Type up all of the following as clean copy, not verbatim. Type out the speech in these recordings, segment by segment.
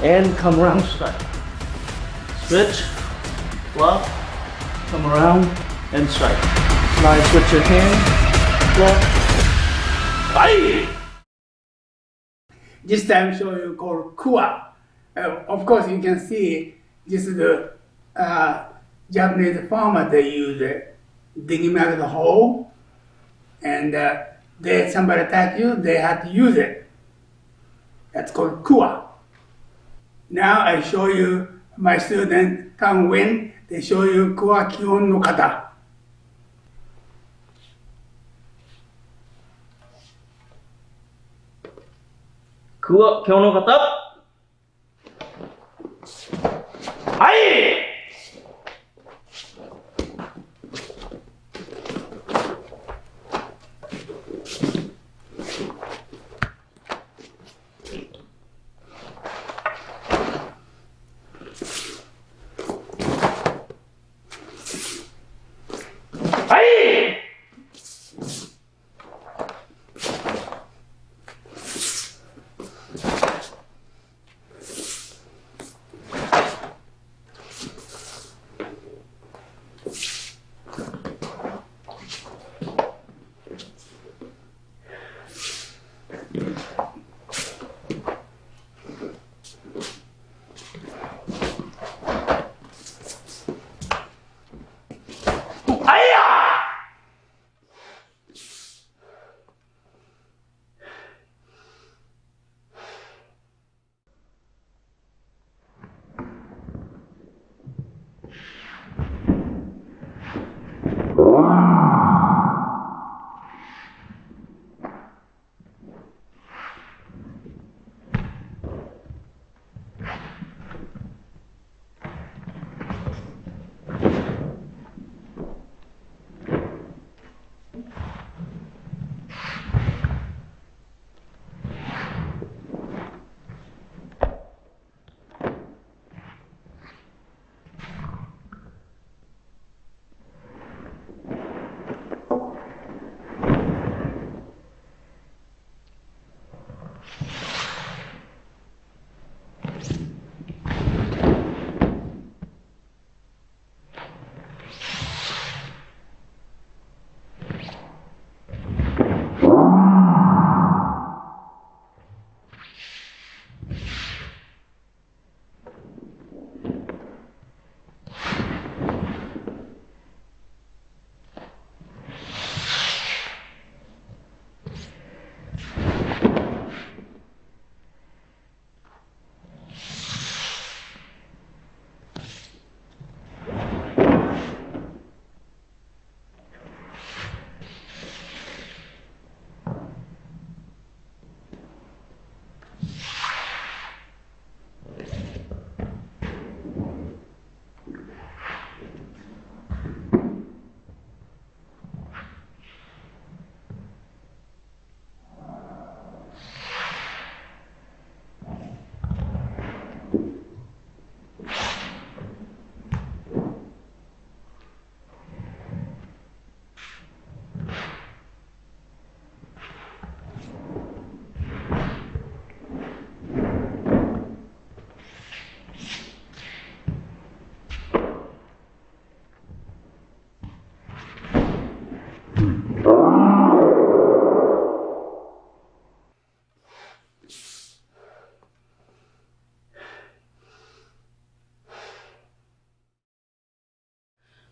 and come around strike. Switch, block, come around and strike. Now switch your hand, block, fight! This time show you called Kuwa. Of course you can see this is the Japanese farmer they use digging out the hole, and somebody attack you, they have to use it. That's called Kuwa. Now I show you my student come win, they show you Kuwa Kion no kata. Kuwa Kion no kata. Hai!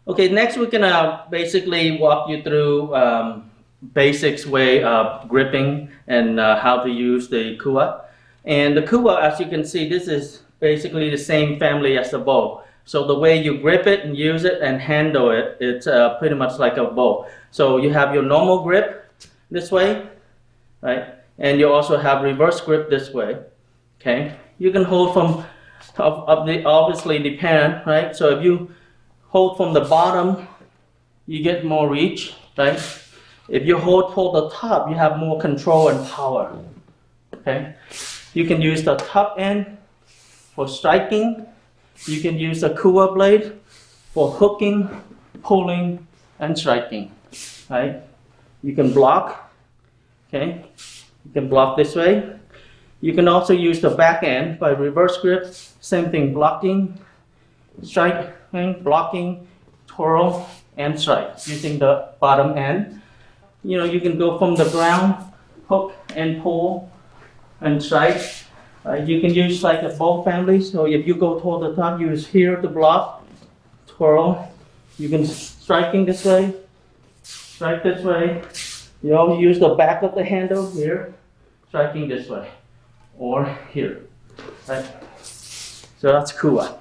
Okay, next we're gonna basically walk you through basics way of gripping and how to use the Kuwa. And the Kuwa, as you can see, this is basically the same family as the bow. So the way you grip it and use it and handle it, it's pretty much like a bow. So you have your normal grip this way, right? And you also have reverse grip this way, okay? You can hold from, obviously depend, right? So if you hold from the bottom, you get more reach, right? If you hold the top, you have more control and power, okay? You can use the top end for striking. You can use the Kuwa blade for hooking, pulling, and striking, right? You can block, okay? You can block this way. You can also use the back end by reverse grip. Same thing, blocking, striking, blocking, twirl, and strike using the bottom end. You can go from the ground, hook and pull and strike. You can use like a bow family. So if you go toward the top, use here to block, twirl. You can striking this way, strike this way. You also use the back of the handle here, striking this way, or here, right? So that's Kuwa.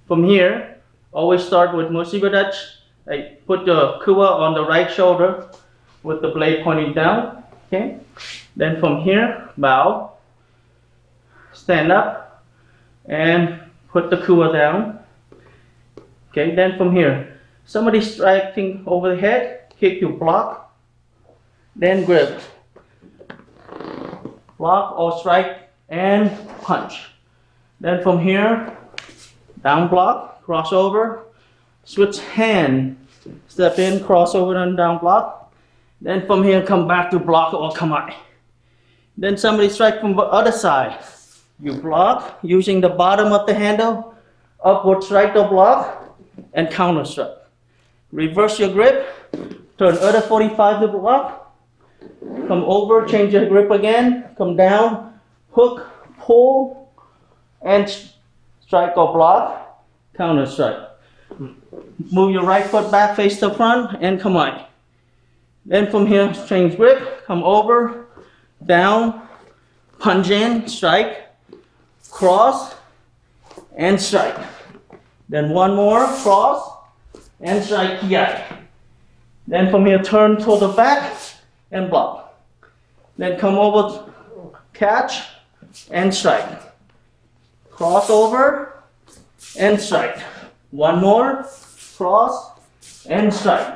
From here, always start with musibadachi. Put the Kuwa on the right shoulder with the blade pointing down. Okay. Then from here, bow, stand up, and put the Kuwa down. Okay. Then from here, somebody striking over the head, kick to block, then grip, block or strike and punch. Then from here, down block, cross over, switch hand, step in, cross over and down block. Then from here, come back to block or kamae. Then somebody strike from the other side. You block using the bottom of the handle, upward strike or block, and counter strike. Reverse your grip, turn other 45 to block, come over, change your grip again, come down, hook, pull, and strike or block, counter strike. Move your right foot back, face the front, and come on. Then from here, change grip, come over, down, punch in, strike, cross, and strike. Then one more, cross, and strike, yai. Then from here, turn to the back, and block. Then come over, catch, and strike. Cross over, and strike. One more, cross, and strike.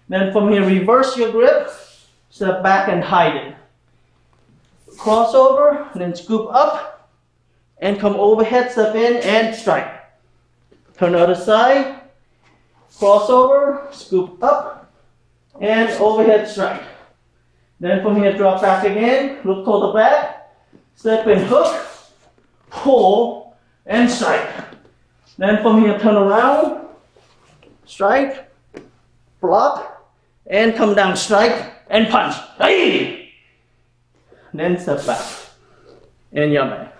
Then from here, reverse your grip, step back and hide it. Cross over, then scoop up, and come overhead, step in, and strike. Turn other side, cross over, scoop up, and overhead strike. Then from here, drop back again, look toward the back, step in, hook, pull, and strike. Then from here, turn around, strike, block, and come down, strike, and punch. Hey! Then step back, and yame.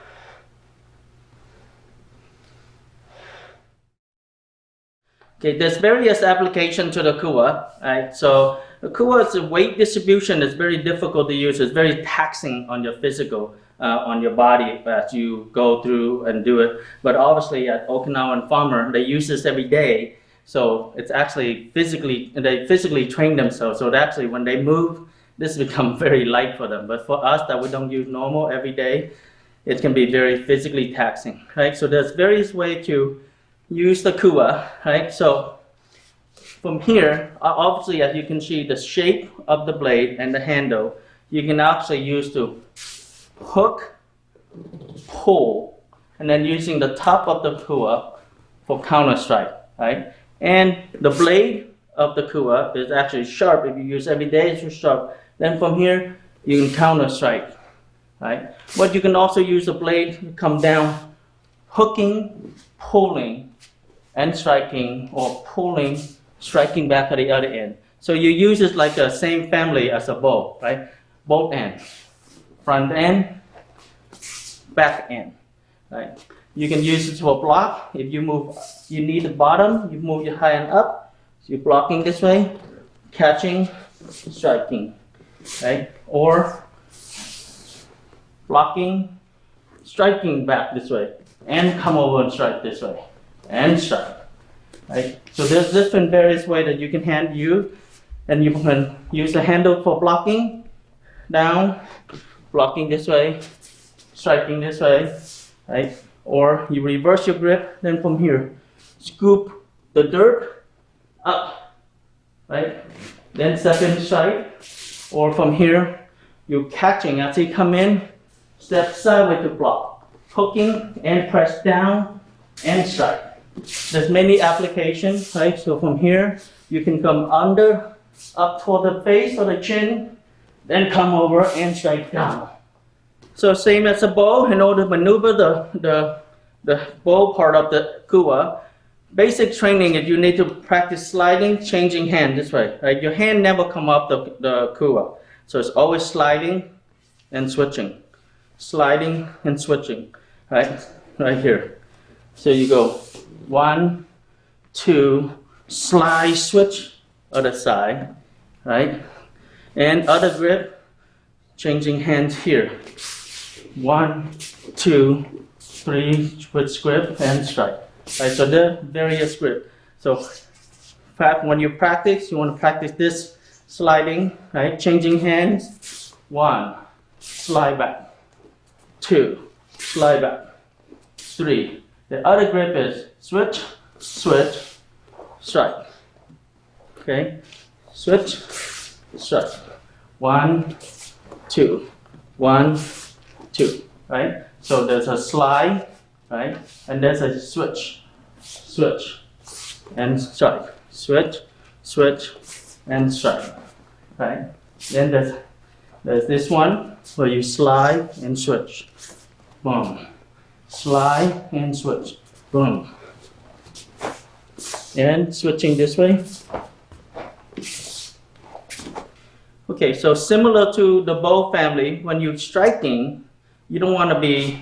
Okay, there's various applications to the Kuwa, right? So the Kuwa's weight distribution is very difficult to use. It's very taxing on your physical, on your body as you go through and do it. But obviously at Okinawan farmer, they use this every day. So it's actually they physically train themselves. So actually when they move, this becomes very light for them. But for us that we don't use normal every day, it can be very physically taxing, right? So there's various ways to use the Kuwa, right? So from here, obviously as you can see the shape of the blade and the handle, you can actually use to hook, pull, and then using the top of the Kuwa for counter strike, right? And the blade of the Kuwa is actually sharp. If you use every day, it's sharp. Then from here, you can counter strike, right? But you can also use the blade to come down, hooking, pulling, and striking, or pulling, striking back at the other end. So you use it like the same family as a bow, right? Both ends, front end, back end, right? You can use it for block. If you move, you need the bottom, you move your hand up. So you're blocking this way, catching, striking, right? Or blocking, striking back this way, and come over and strike this way, and strike, right? So there's different various ways that you can use, and you can use the handle for blocking, down, blocking this way, striking this way, right? Or you reverse your grip, then from here, scoop the dirt up, right? Then step in, strike. Or from here, you're catching as you come in, step sideways to block, hooking and press down and strike. There's many applications, right? So from here, you can come under up toward the face or the chin, then come over and strike down. So same as a bow, in order to maneuver the bow part of the Kuwa, basic training is you need to practice sliding, changing hand this way, right? Your hand never come up the Kuwa. So it's always sliding and switching. Sliding and switching, right? Right here. So you go 1, 2, slide, switch, other side, right? And other grip, changing hands here. 1, 2, 3, switch grip and strike. Right, so there are various grip. So in fact, when you practice, you want to practice this sliding, right? Changing hands. 1, slide back. 2, slide back. 3. The other grip is switch, switch, strike. Okay? Switch, strike. 1, 2. 1, 2. Right? So there's a slide, right? And there's a switch, switch, and strike. Switch, switch, and strike. Right? Then there's this one where you slide and switch. Boom. Slide and switch. Boom. And switching this way. Okay, so similar to the bow family, when you're striking, you don't want to be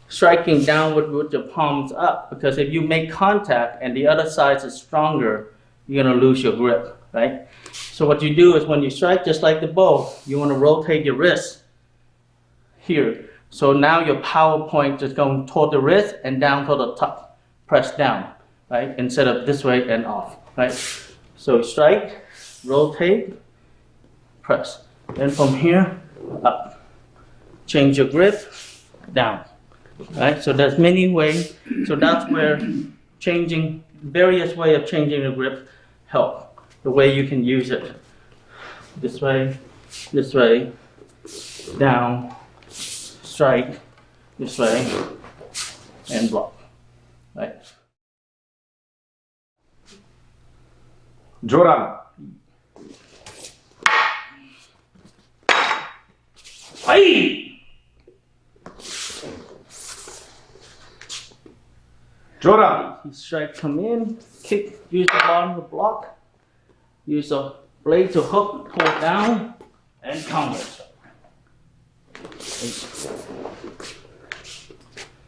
striking downward with your palms up, because if you make contact and the other side is stronger, you're going to lose your grip, right? So what you do is when you strike, just like the bow, you want to rotate your wrist here. So now your power point is going toward the wrist and down toward the top. Press down, right? Instead of this way and off, right? So strike, rotate, press. Then from here, up. Change your grip, down, right? So there's many ways. So that's where changing, various way of changing the grip help. The way you can use it. This way, down, strike, this way, and block, right? Joran. Hey! Joran. You strike, come in, kick, use the bottom to block, use the blade to hook, pull it down, and counter.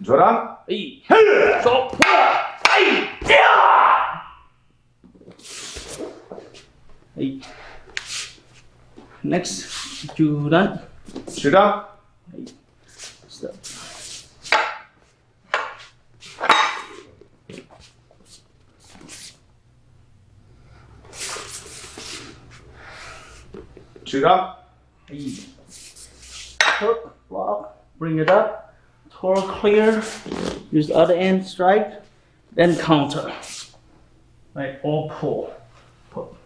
Joran. Hey! So, hey! Yeah! Hey. Next, Juran. Shida. Hey. Step. Shida. Hey. Hook, block, bring it up, torque clear, use the other end, strike, then counter. Right, or pull. Pull.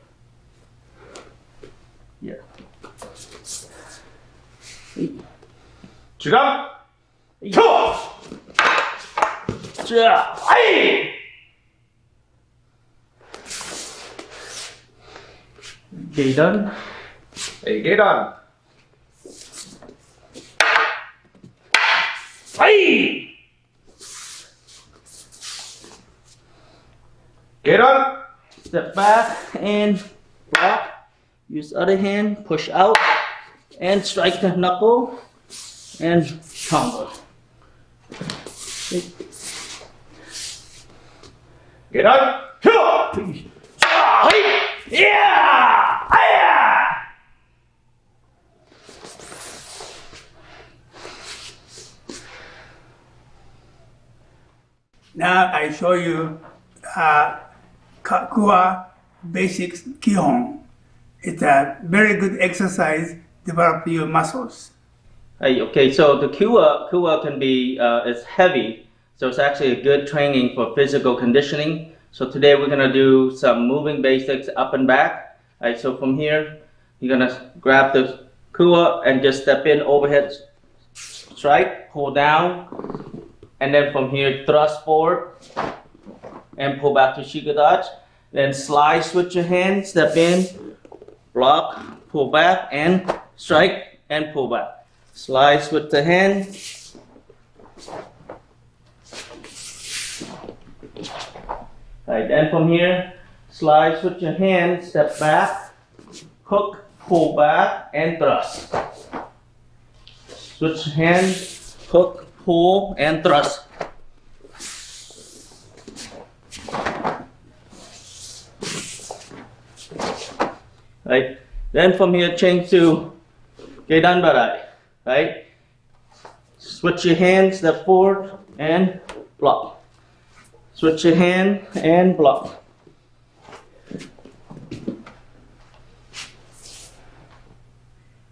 Yeah. Hey. Shida. Hey. Two. Ja. Hey! Okay, done. Hey, get on. Hey! Get on. Step back and block. Use other hand, push out, and strike the knuckle, and counter. Get on. Two. Yeah! Now I show you Kuwa basics Kihon. It's a very good exercise, develop your muscles. Hey, okay, so the Kuwa can be, it's heavy, so it's actually a good training for physical conditioning. So today we're gonna do some moving basics up and back. Right, so from here, you're gonna grab the Kuwa and just step in, overhead strike, pull down, and then from here, thrust forward, and pull back to Shikadachi. Then slide, switch your hand, step in, block, pull back, and strike, and pull back. Slice with the hand. Right, then from here, slice with your hand, step back, hook, pull back, and thrust. Switch hand, hook, pull, and thrust. Right, then from here, change to Geidan Barai. Right, switch your hand, step forward, and block. Switch your hand and block.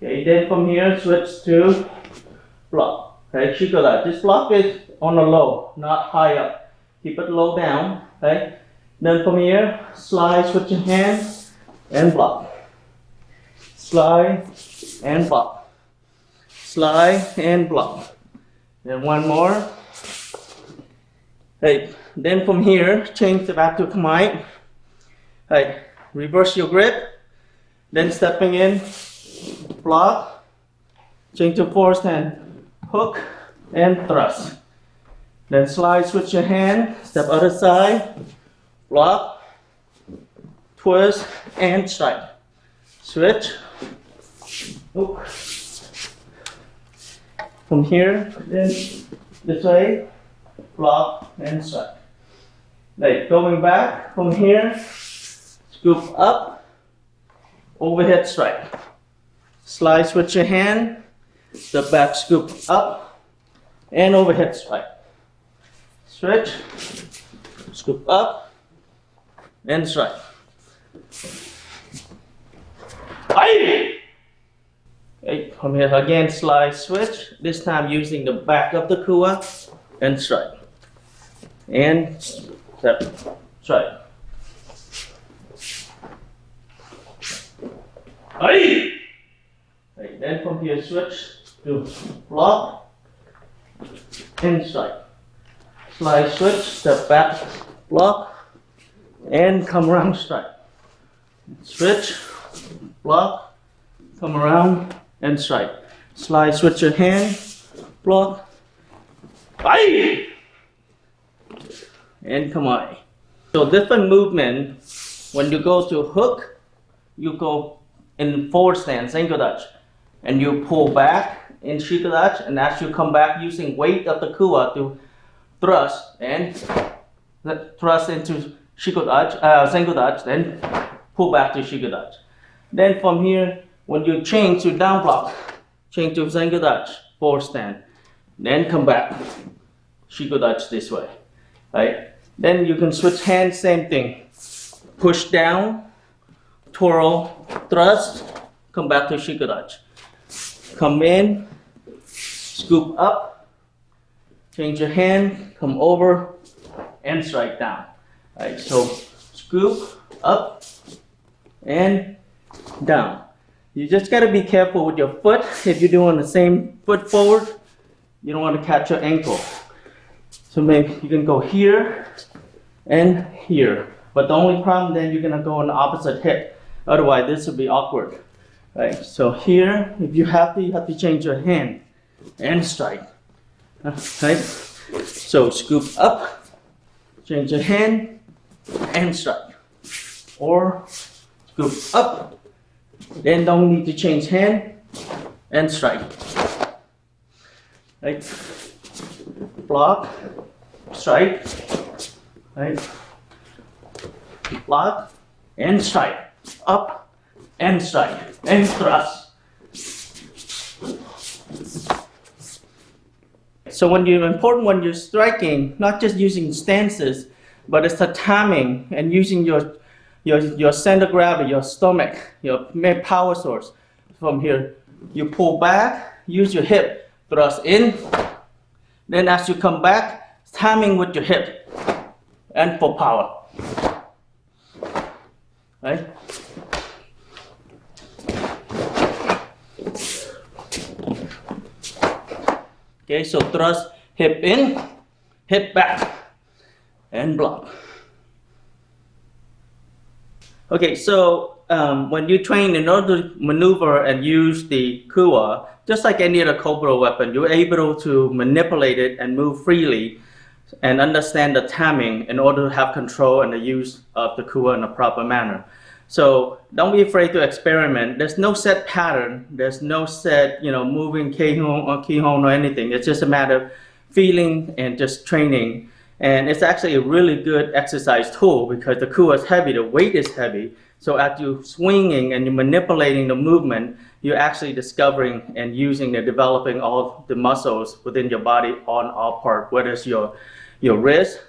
Okay, then from here, switch to block. Okay, Shikoda. This block is on the low, not high up. Keep it low down. Okay, then from here, slide, switch your hand and block. Slide and block. Slide and block. Then one more. Hey, then from here, change the back to Kamae. Hey, reverse your grip. Then stepping in, block. Change to forward hand, hook and thrust. Then slide, switch your hand, step other side, block, twist and strike. Switch. Hook. From here, then this way, block and strike. Like going back from here, scoop up, overhead strike. Slide with your hand, the back scoop up, and overhead strike. Switch, scoop up, and strike. Aye! Okay, from here again, slide switch, this time using the back of the Kuwa, and strike. And step, strike. Aye! Okay, then from here, switch to block and strike. Slide switch, step back, block, and come around, strike. Switch, block, come around, and strike. Slide switch your hand, block, aye! And come on. So different movement. When you go to hook, you go in forward stand, Sengodachi, and you pull back in Shikodachi, and as you come back using weight of the Kuwa to thrust and thrust into Shikodachi, Sengodachi, then pull back to Shikodachi. Then from here, when you change to down block, change to Sengodachi, forward stand, then come back, Shikodachi this way, right? Then you can switch hands, same thing. Push down, twirl, thrust, come back to Shikodachi. Come in, scoop up, change your hand, come over, and strike down. Right, so scoop, up, and down. You just gotta be careful with your foot. If you're doing the same foot forward, you don't want to catch your ankle. So maybe you can go here and here. But the only problem then you're gonna go on the opposite hip. Otherwise this will be awkward. Right? So here, if you have to change your hand and strike. Right? So scoop up, change your hand and strike. Or scoop up, then don't need to change hand and strike. Right? Block, strike, right? Block and strike, up and strike, and thrust. So when you're striking, not just using stances, but it's the timing and using your center of gravity, your stomach, your main power source. From here, you pull back, use your hip, thrust in. Then as you come back, timing with your hip and for power. Right? Okay, so thrust, hip in, hip back, and block. Okay, so when you train in order to maneuver and use the Kuwa, just like any other Kobudo weapon, you're able to manipulate it and move freely and understand the timing in order to have control and the use of the Kuwa in a proper manner. So don't be afraid to experiment. There's no set pattern. There's no set, moving kihon or anything. It's just a matter of feeling and just training. And it's actually a really good exercise tool because the Kuwa is heavy, the weight is heavy. So as you're swinging and you're manipulating the movement, you're actually discovering and using and developing all the muscles within your body on all parts, whether it's your wrist,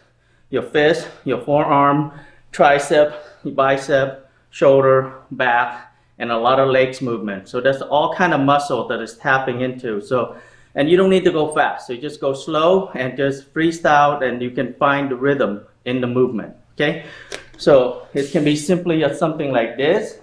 your fist, your forearm, tricep, bicep, shoulder, back, and a lot of legs movement. So that's all kind of muscle that is tapping into. So, and you don't need to go fast. So you just go slow and just freestyle, and you can find the rhythm in the movement. Okay, so it can be simply something like this.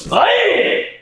Hey!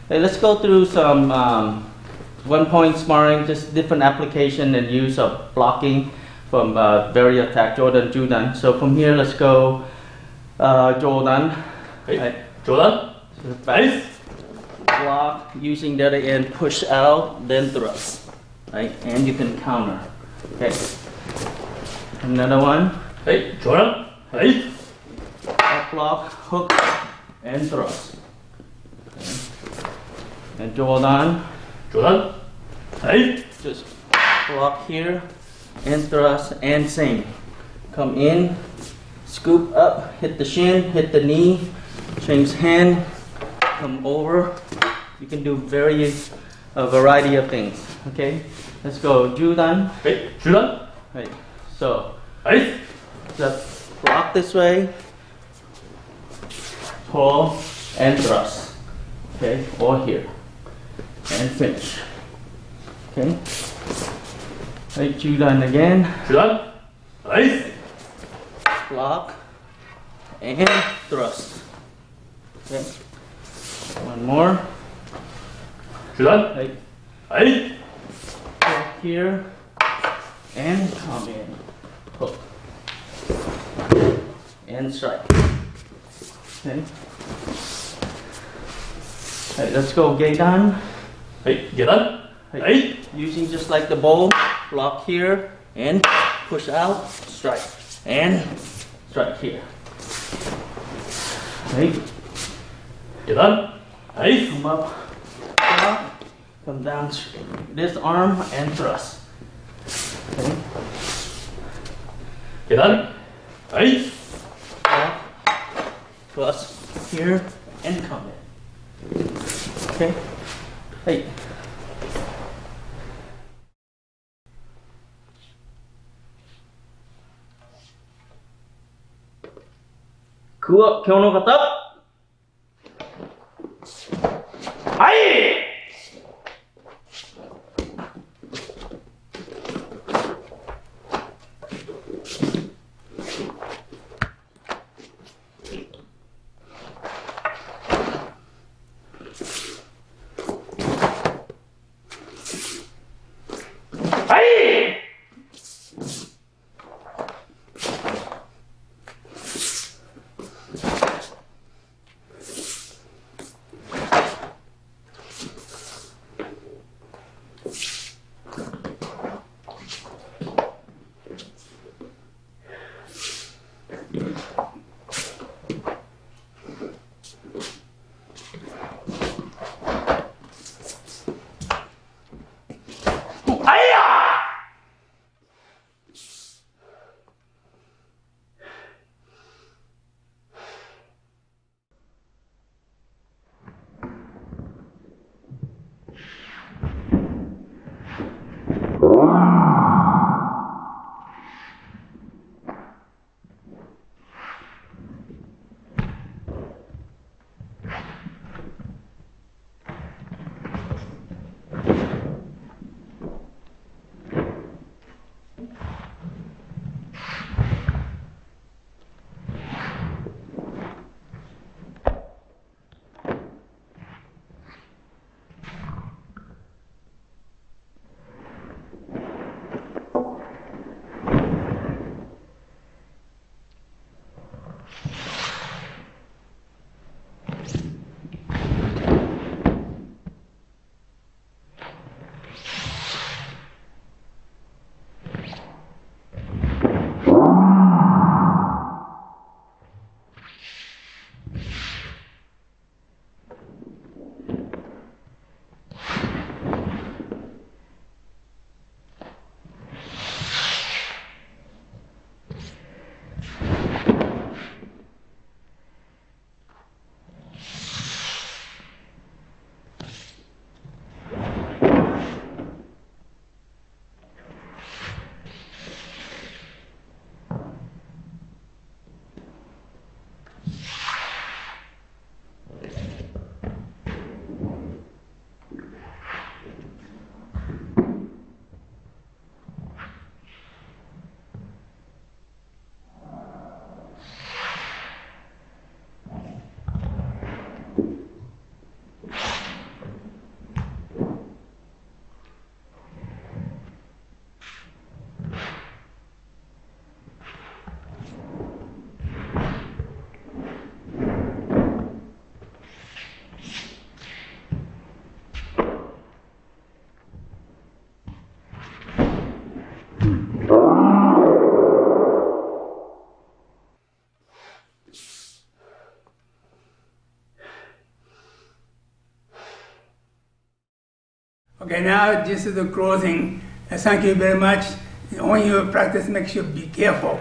Hey, let's go through some one-point sparring, just different application and use of blocking from various attack, Jordan, Judan. So from here, let's go Jordan. Right. Jordan. Nice. Block, using the other end, push out, then thrust. Right, and you can counter. Okay. Another one. Hey, Jordan. Nice. Up block, hook, and thrust. Okay. And Jordan. Jordan. Nice. Just block here, and thrust, and same. Come in, scoop up, hit the shin, hit the knee, change hand, come over. You can do a variety of things. Okay, let's go. Judan. Hey, Jordan. Right. So Nice. just block this way, pull, and thrust. Okay, or here, and finish. Okay. Right, Judan again. Jordan. Nice. Block and thrust. Okay. One more. Jordan. Right. Nice. Pull here and come in. Hook and strike. Okay. Right, let's go Gaidan. Hey, Jordan. Nice. Using just like the bowl, block here and push out, strike, and strike here. Right. Jordan. Nice. Come up, block, come down, this arm and thrust. Okay. Jordan. Nice. Block, thrust here and come in. Okay. Hey. Kuwa, kyo no kata. Hai! Hai! Aya! Okay, now this is the closing. Thank you very much. When you practice, make sure be careful.